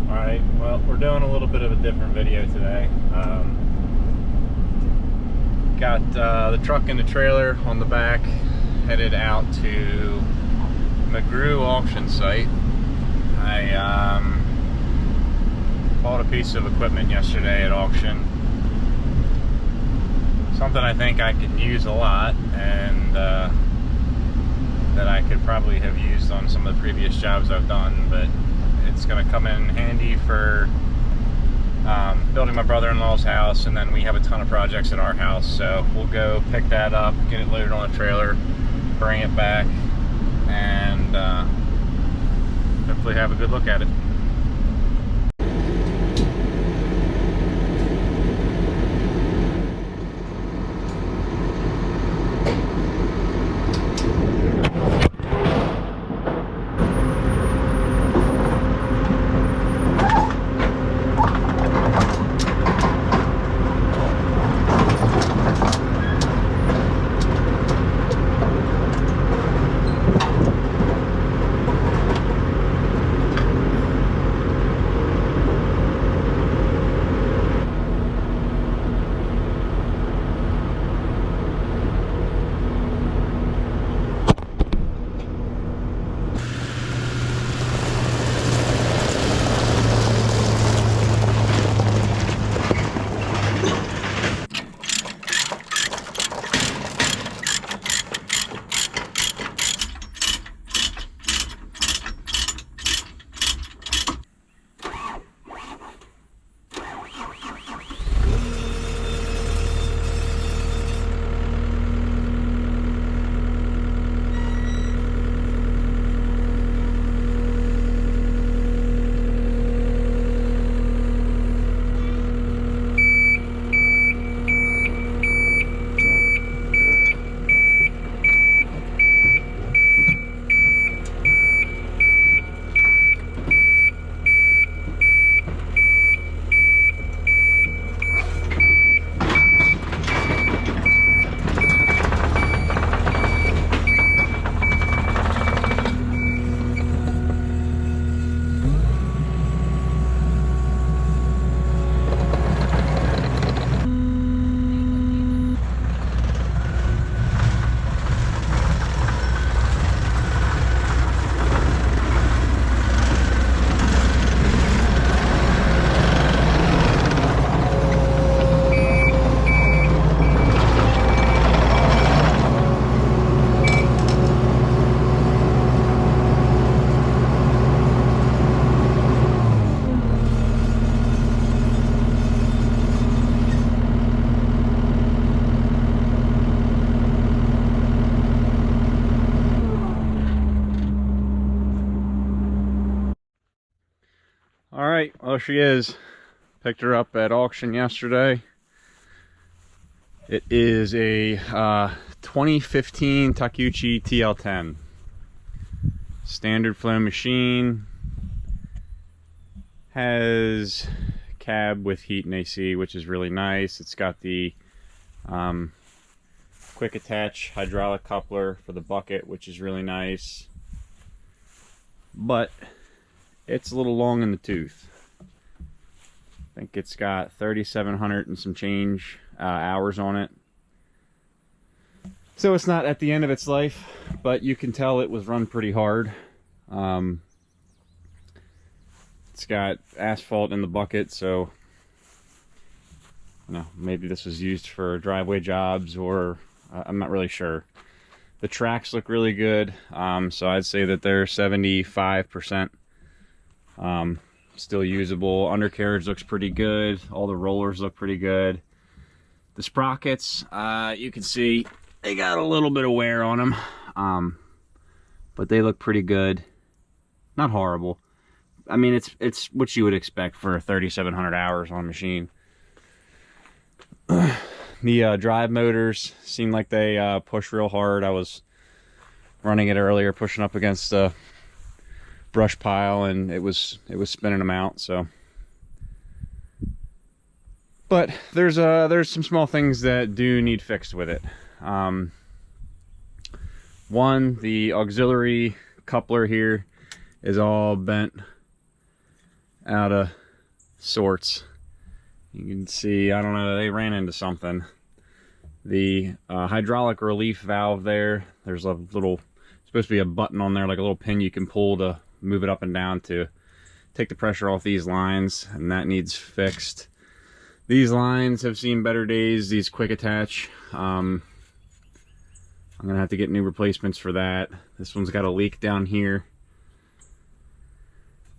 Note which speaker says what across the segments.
Speaker 1: Alright, well, we're doing a little bit of a different video today. Got the truck and the trailer on the back, headed out to McGrew auction site. I bought a piece of equipment yesterday at auction. Something I think I could use a lot, and that I could probably have used on some of the previous jobs I've done, but it's going to come in handy for building my brother-in-law's house, and then we have a ton of projects at our house, so we'll go pick that up, get it loaded on a trailer, bring it back, and hopefully have a good look at it. Alright, well, she is. Picked her up at auction yesterday. It is a 2015 Takeuchi TL10. Standard flow machine. Has cab with heat and AC, which is really nice. It's got the quick attach hydraulic coupler for the bucket, which is really nice. But it's a little long in the tooth. I think it's got 3,700 and some change hours on it. So it's not at the end of its life, but you can tell it was run pretty hard. It's got asphalt in the bucket, so you know, maybe this was used for driveway jobs, or I'm not really sure. The tracks look really good, so I'd say that they're 75%. Still usable. Undercarriage looks pretty good. All the rollers look pretty good. The sprockets, you can see they got a little bit of wear on them, but they look pretty good. Not horrible. I mean, it's what you would expect for 3,700 hours on a machine. The drive motors seem like they push real hard. I was running it earlier, pushing up against the brush pile, and it was spinning them out. So, but there's some small things that do need fixed with it. One, the auxiliary coupler here is all bent out of sorts. You can see, I don't know, they ran into something. The hydraulic relief valve there's a little, supposed to be a button on there, like a little pin you can pull to move it up and down to take the pressure off these lines, and that needs fixed. These lines have seen better days, these quick attach. I'm gonna have to get new replacements for that. This one's got a leak down here.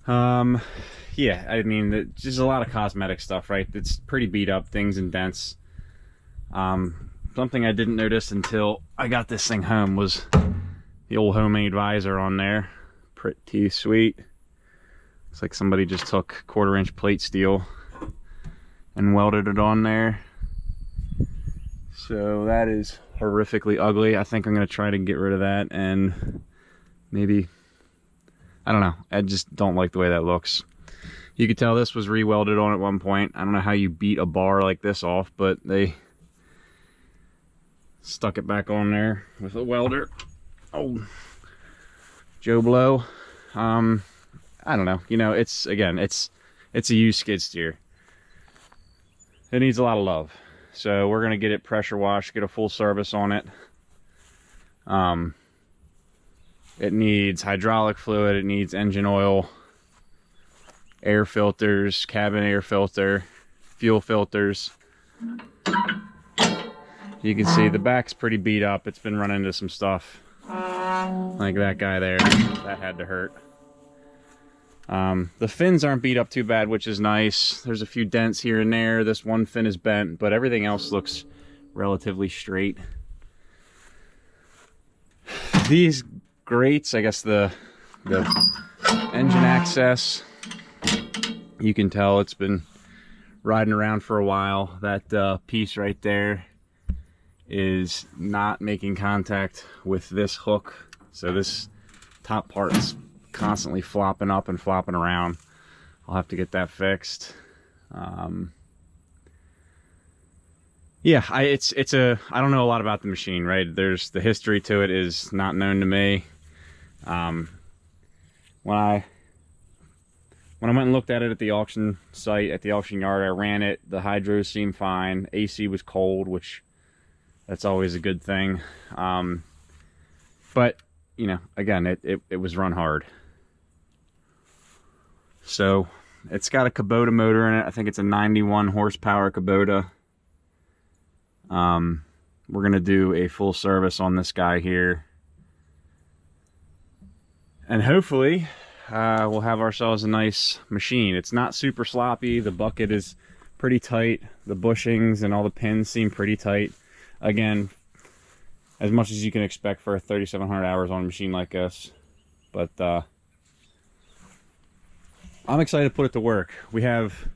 Speaker 1: Yeah, I mean, just a lot of cosmetic stuff, right? It's pretty beat up, things and dents. Something I didn't notice until I got this thing home was the old homemade visor on there. Pretty sweet. Looks like somebody just took 1/4-inch plate steel and welded it on there. So that is horrifically ugly. I think I'm going to try to get rid of that, and maybe, I don't know, I just don't like the way that looks. You could tell this was re-welded on at one point. I don't know how you beat a bar like this off, but they stuck it back on there with a welder. Oh, Joe Blow. I don't know, you know, it's a used skid steer. It needs a lot of love. So we're gonna get it pressure washed, get a full service on it. It needs hydraulic fluid, it needs engine oil, air filters, cabin air filter, fuel filters. You can see the back's pretty beat up. It's been run into some stuff. Like that guy there, that had to hurt. The fins aren't beat up too bad, which is nice. There's a few dents here and there. This one fin is bent, but everything else looks relatively straight. These grates, I guess the engine access, you can tell it's been riding around for a while. That piece right there is not making contact with this hook, so this top part's constantly flopping up and flopping around. I'll have to get that fixed. Yeah, I don't know a lot about the machine, right? There's the history to it is not known to me. When I went and looked at it at the auction site, at the auction yard, I ran it. The hydros seemed fine. AC was cold, which that's always a good thing. But you know, again, it was run hard. So it's got a Kubota motor in it. I think it's a 91 horsepower Kubota. We're gonna do a full service on this guy here, and hopefully we'll have ourselves a nice machine. It's not super sloppy. The bucket is pretty tight. The bushings and all the pins seem pretty tight. Again, as much as you can expect for 3,700 hours on a machine like this. But I'm excited to put it to work. We have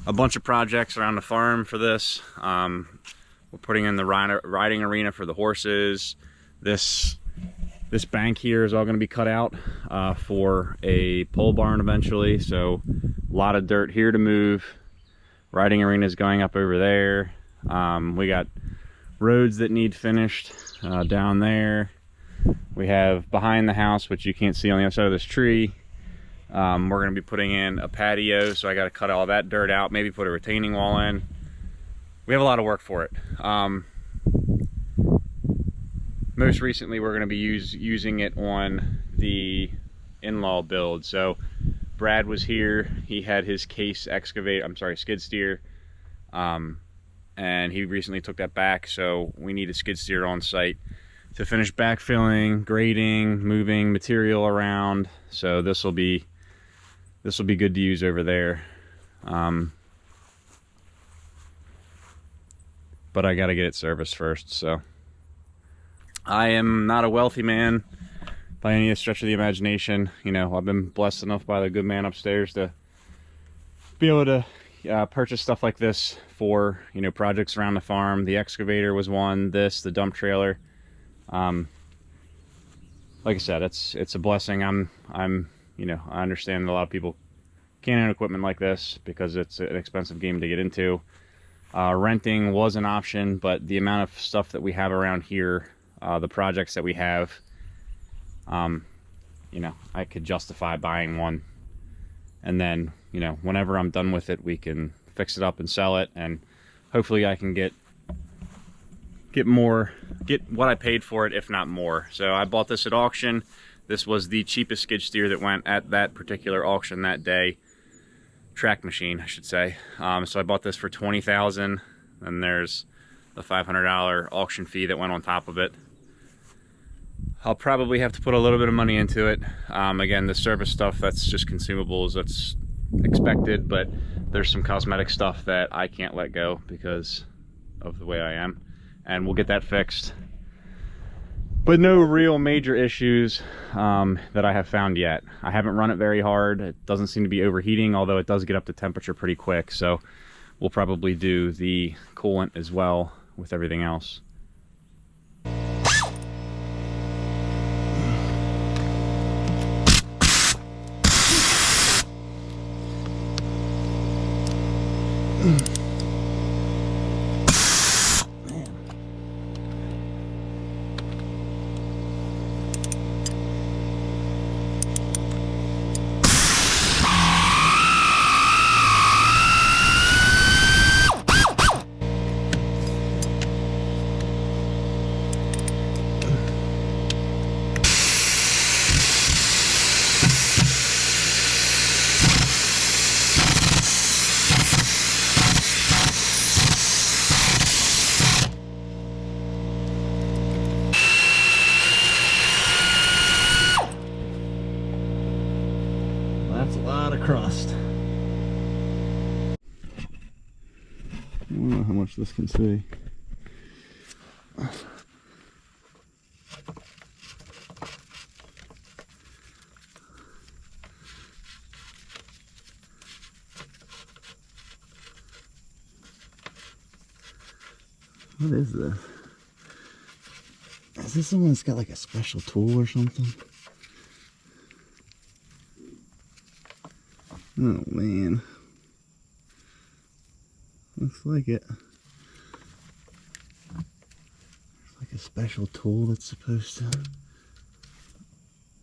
Speaker 1: a bunch of projects around the farm for this. We're putting in the riding arena for the horses. This bank here is all going to be cut out for a pole barn eventually. So a lot of dirt here to move. Riding arena is going up over there. We got roads that need finished down there. We have behind the house, which you can't see on the other side of this tree. We're going to be putting in a patio, so I got to cut all that dirt out, maybe put a retaining wall in. We have a lot of work for it. Most recently, we're going to be using it on the in-law build. So Brad was here. He had his case skid steer. And he recently took that back, so we need a skid steer on site to finish backfilling, grading, moving material around. So this will be good to use over there. But I got to get it serviced first. So I am not a wealthy man by any stretch of the imagination. You know, I've been blessed enough by the good man upstairs to be able to purchase stuff like this for, you know, projects around the farm. The excavator was one, the dump trailer. Like I said, it's a blessing. You know, I understand that a lot of people can't own equipment like this because it's an expensive game to get into. Renting was an option, but the amount of stuff that we have around here, the projects that we have, you know, I could justify buying one. and then, you know, whenever I'm done with it, we can fix it up and sell it, and hopefully I can get what I paid for it, if not more. So I bought this at auction. This was the cheapest skid steer that went at that particular auction that day. Track machine, I should say. So I bought this for $20,000, and there's the $500 auction fee that went on top of it. I'll probably have to put a little bit of money into it. Again, the service stuff, that's just consumables, that's expected, but there's some cosmetic stuff that I can't let go because of the way I am, and we'll get that fixed. But no real major issues that I have found yet. I haven't run it very hard. It doesn't seem to be overheating, although it does get up to temperature pretty quick, so we'll probably do the coolant as well with everything else. That's a lot of crust. I don't know how much this can see. What is this? Is this the one that's got like a special tool or something? Oh man. Looks like it. It's like a special tool that's supposed to...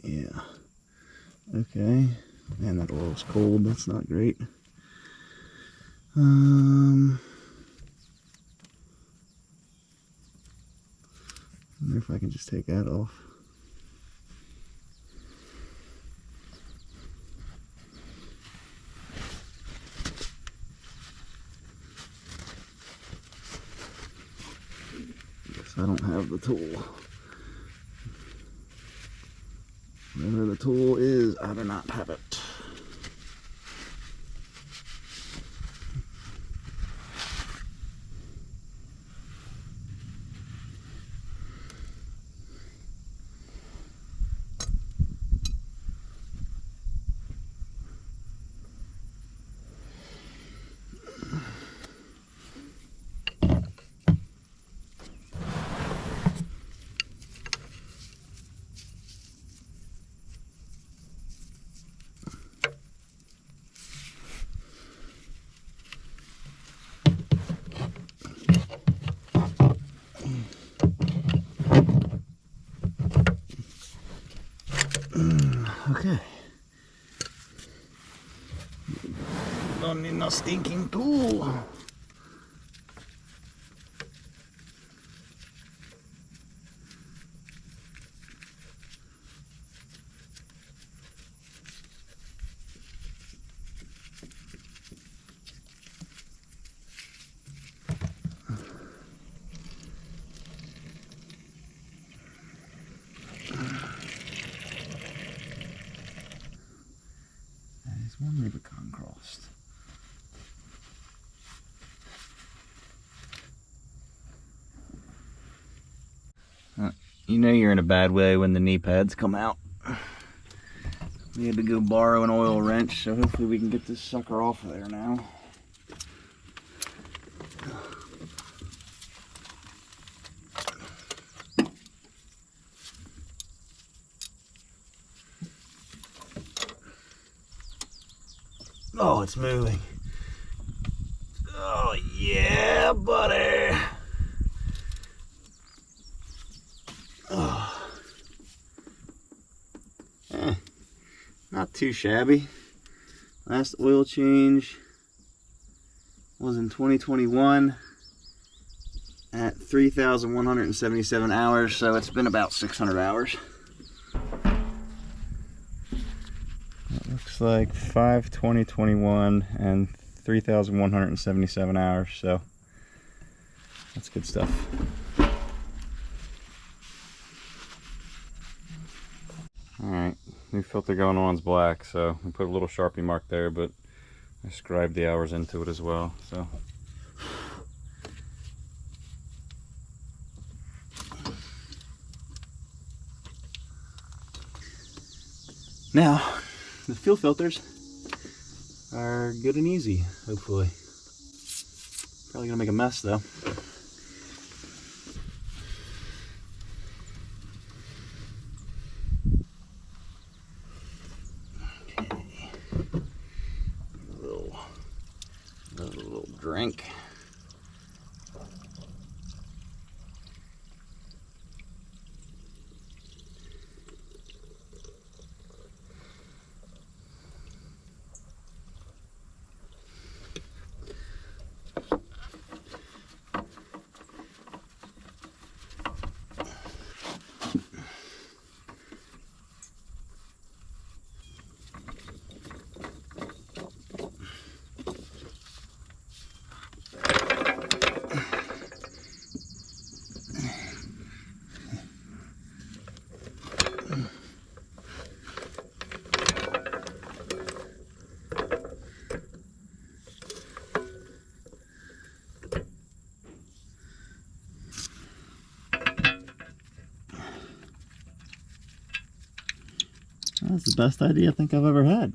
Speaker 1: Yeah. Okay. Man, that oil's cold. That's not great. I wonder if I can just take that off. Guess I don't have the tool. Whatever the tool is, I do not have it. Okay. Don't need no stinking tool. One Rubicon crossed. You know you're in a bad way when the knee pads come out. We had to go borrow an oil wrench, so hopefully we can get this sucker off of there now. Oh, it's moving. Oh, yeah, buddy. Oh. Not too shabby.
Speaker 2: Last oil change was in 2021 at 3,177 hours, so it's been about 600 hours. It looks like 5/20/21 and 3,177 hours, so that's good stuff. Alright, new filter going on is black, so we put a little Sharpie mark there, but I scribed the hours into it as well, so. Now, the fuel filters are good and easy, hopefully. Probably gonna make a mess though. Okay. A little drink. That's the best idea I think I've ever had.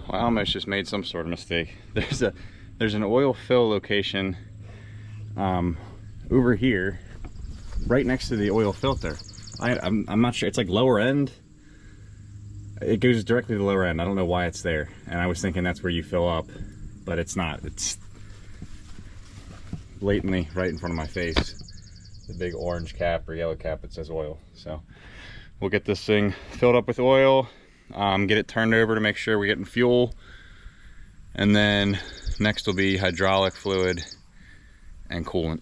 Speaker 2: Well, I almost just made some sort of mistake. There's an oil fill location over here, right next to the oil filter. I'm not sure. It's like lower end. It goes directly to the lower end. I don't know why it's there, and I was thinking that's where you fill up, but it's not. It's blatantly right in front of my face, the big orange cap or yellow cap that says oil. So we'll get this thing filled up with oil, get it turned over to make sure we're getting fuel, and then next will be hydraulic fluid and coolant.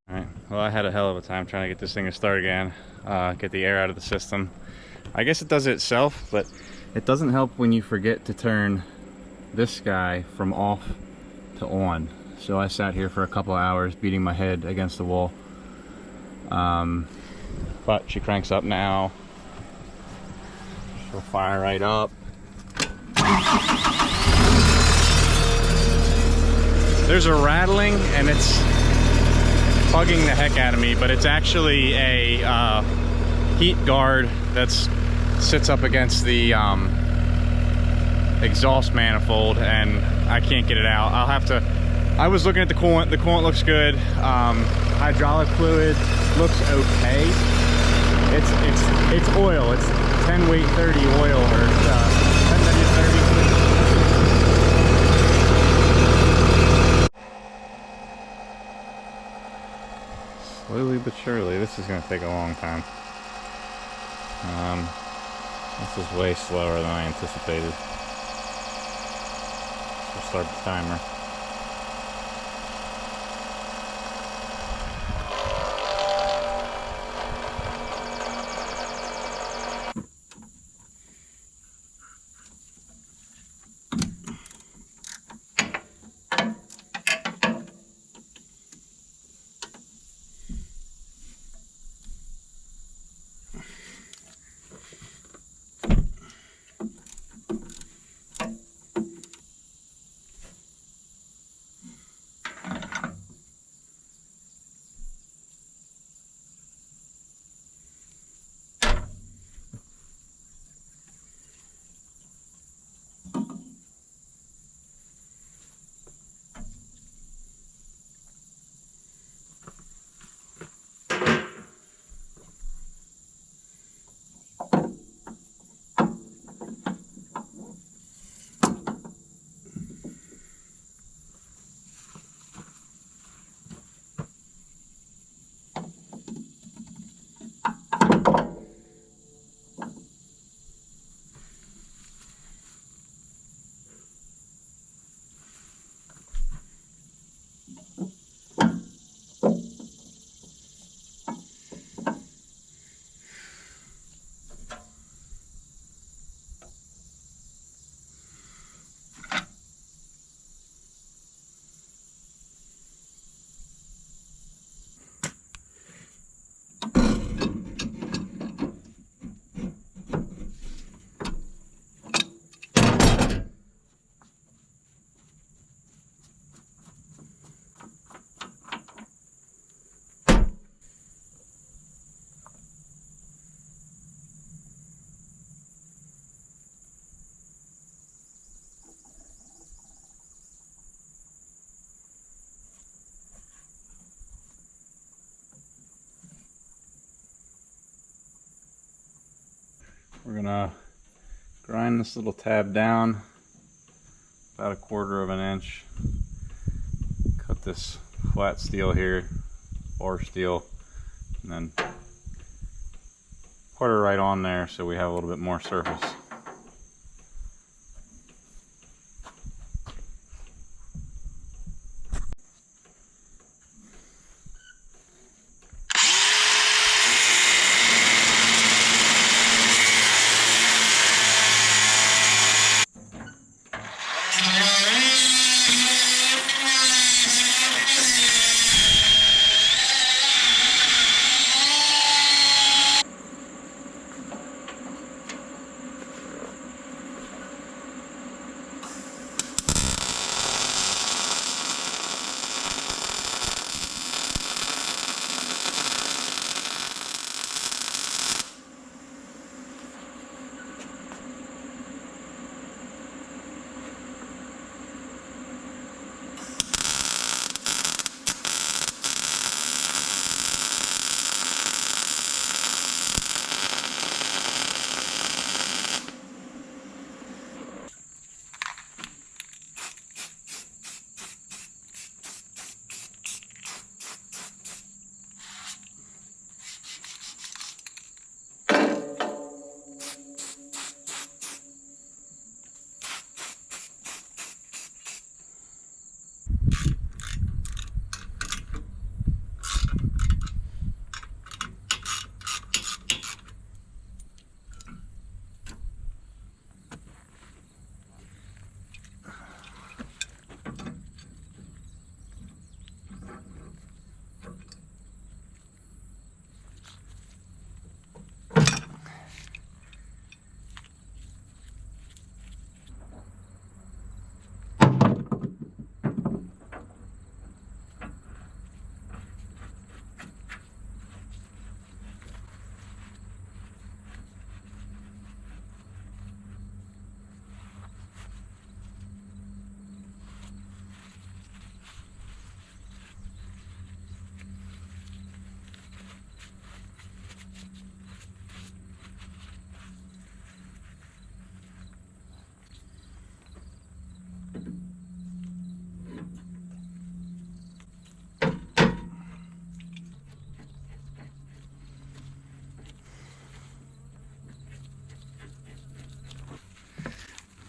Speaker 2: All right, well, I had a hell of a time trying to get this thing to start again, get the air out of the system. I guess it does it itself, but it doesn't help when you forget to turn this guy from off to on. So I sat here for a couple of hours beating my head against the wall. But she cranks up now. She'll fire right up. There's a rattling and it's bugging the heck out of me, but it's actually a heat guard that's sits up against the exhaust manifold, and I can't get it out. I'll have to. I was looking at the coolant. The coolant looks good. Hydraulic fluid looks okay. It's oil. It's 10 weight 30 oil, or 10W30. Slowly but surely, this is going to take a long time. This is way slower than I anticipated. We'll start the timer.
Speaker 1: We're gonna grind this little tab down about 1/4 of an inch. Cut this flat steel here, bar steel, and then put it right on there so we have a little bit more surface.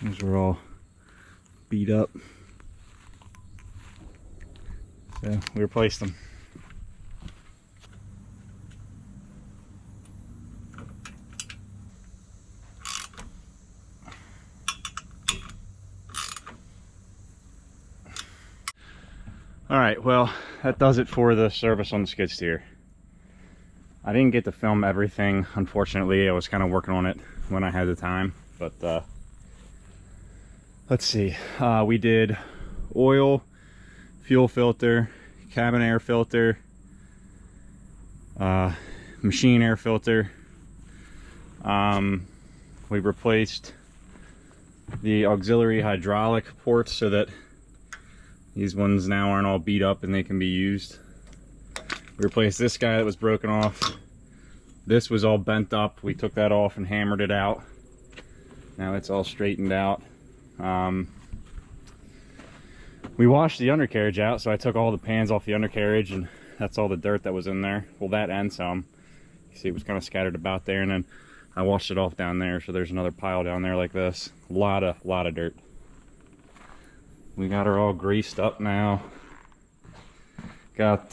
Speaker 1: These were all beat up, so we replaced them. All right, well, that does it for the service on the skid steer. I didn't get to film everything, unfortunately. I was kind of working on it when I had the time, but let's see. We did oil, fuel filter, cabin air filter, machine air filter. We replaced the auxiliary hydraulic ports so that these ones now aren't all beat up and they can be used. We replaced this guy that was broken off. This was all bent up. We took that off and hammered it out. Now it's all straightened out. We washed the undercarriage out, so I took all the pans off the undercarriage, and that's all the dirt that was in there. Well, that and some. You see it was kind of scattered about there, and then I washed it off down there, so there's another pile down there like this. A lot of dirt. We got her all greased up now. Got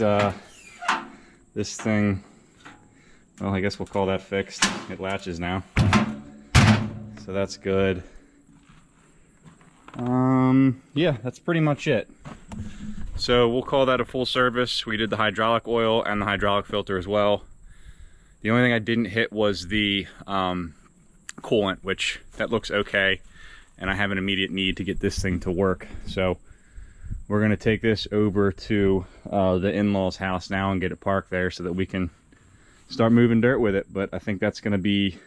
Speaker 1: this thing, well, I guess we'll call that fixed. It latches now, so that's good. Yeah, that's pretty much it. So we'll call that a full service. We did the hydraulic oil and the hydraulic filter as well. The only thing I didn't hit was the coolant, which that looks okay, and I have an immediate need to get this thing to work. So we're going to take this over to the in-laws house now and get it parked there so that we can start moving dirt with it. But I think that's going to be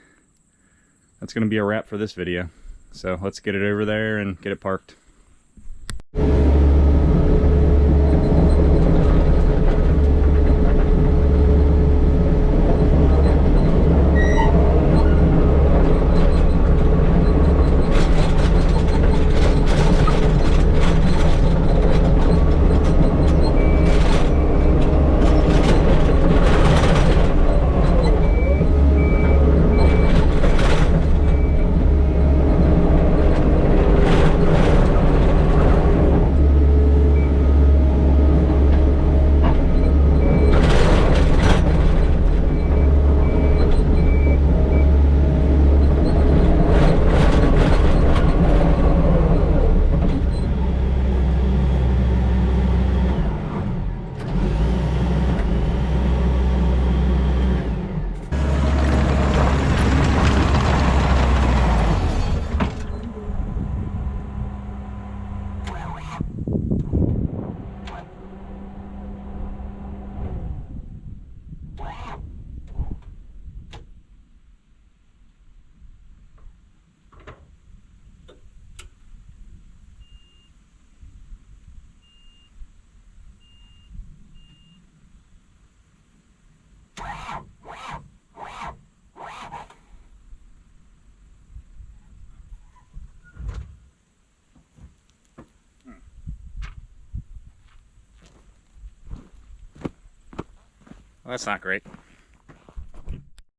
Speaker 1: a wrap for this video. So let's get it over there and get it parked. Well, that's not great.